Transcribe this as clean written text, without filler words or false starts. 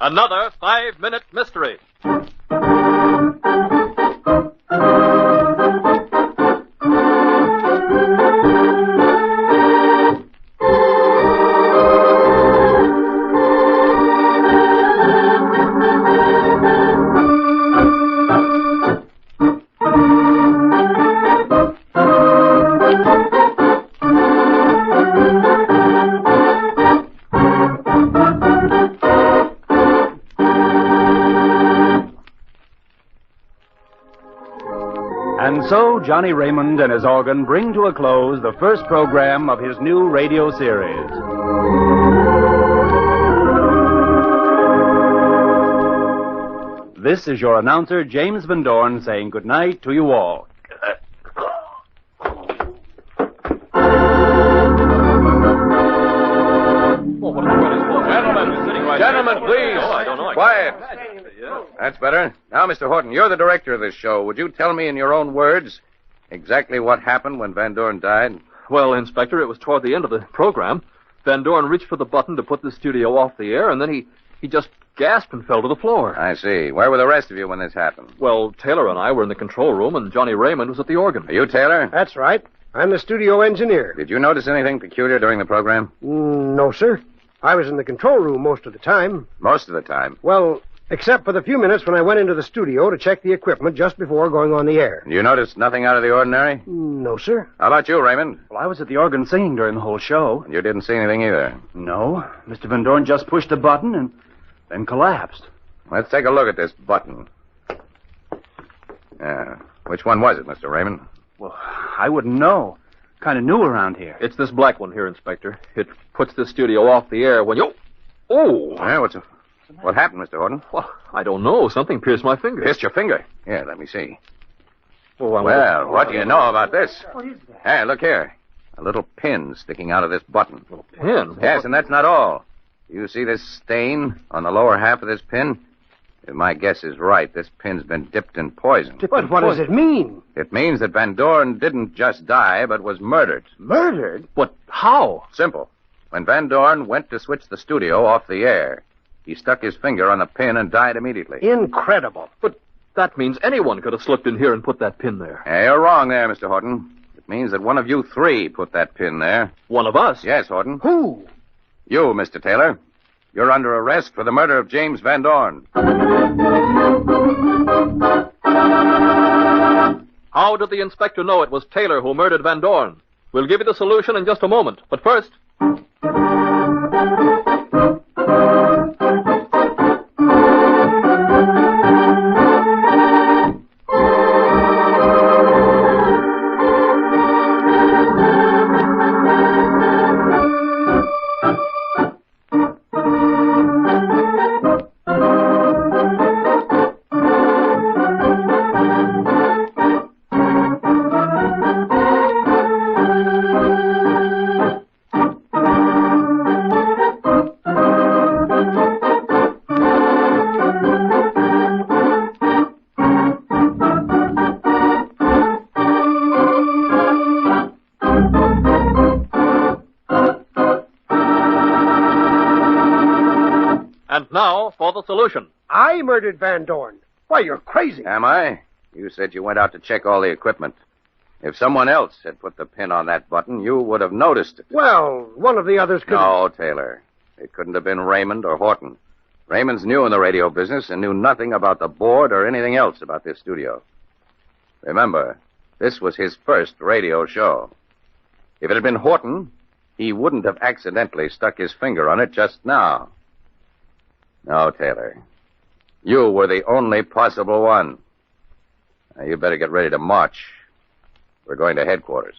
Another 5-minute mystery. And so Johnny Raymond and his organ bring to a close the first program of his new radio series. This is your announcer, James Van Dorn, saying goodnight to you all. Gentlemen, please. Quiet. That's better. Now, Mr. Horton, you're the director of this show. Would you tell me in your own words exactly what happened when Van Dorn died? Well, Inspector, it was toward the end of the program. Van Dorn reached for the button to put the studio off the air, and then he just gasped and fell to the floor. I see. Where were the rest of you when this happened? Well, Taylor and I were in the control room, and Johnny Raymond was at the organ. Are you Taylor? That's right. I'm the studio engineer. Did you notice anything peculiar during the program? No, sir. I was in the control room most of the time. Most of the time. Well, except for the few minutes when I went into the studio to check the equipment just before going on the air. You noticed nothing out of the ordinary? No, sir. How about you, Raymond? Well, I was at the organ singing during the whole show. You didn't see anything either. No. Mr. Van Dorn just pushed a button and then collapsed. Let's take a look at this button. Which one was it, Mr. Raymond? Well, I wouldn't know. Kind of new around here. It's this black one here, Inspector. It puts the studio off the air when you... Oh! Yeah, what happened, Mr. Horton? Well, I don't know. Something pierced my finger. Pierced your finger? Here, let me see. Oh, Well, what do you know about this? What is that? Hey, look here. A little pin sticking out of this button. A pin? Yes, and that's not all. You see this stain on the lower half of this pin? If my guess is right, this pin's been dipped in poison. But what does it mean? It means that Van Dorn didn't just die, but was murdered. Murdered? But how? Simple. When Van Dorn went to switch the studio off the air, he stuck his finger on the pin and died immediately. Incredible. But that means anyone could have slipped in here and put that pin there. Hey, you're wrong there, Mr. Horton. It means that one of you three put that pin there. One of us? Yes, Horton. Who? You, Mr. Taylor. You're under arrest for the murder of James Van Dorn. How did the inspector know it was Taylor who murdered Van Dorn? We'll give you the solution in just a moment. But first... And now for the solution. I murdered Van Dorn. Why, you're crazy. Am I? You said you went out to check all the equipment. If someone else had put the pin on that button, you would have noticed it. Well, one of the others could... No, Taylor. It couldn't have been Raymond or Horton. Raymond's new in the radio business and knew nothing about the board or anything else about this studio. Remember, this was his first radio show. If it had been Horton, he wouldn't have accidentally stuck his finger on it just now. No, Taylor. You were the only possible one. Now, you better get ready to march. We're going to headquarters.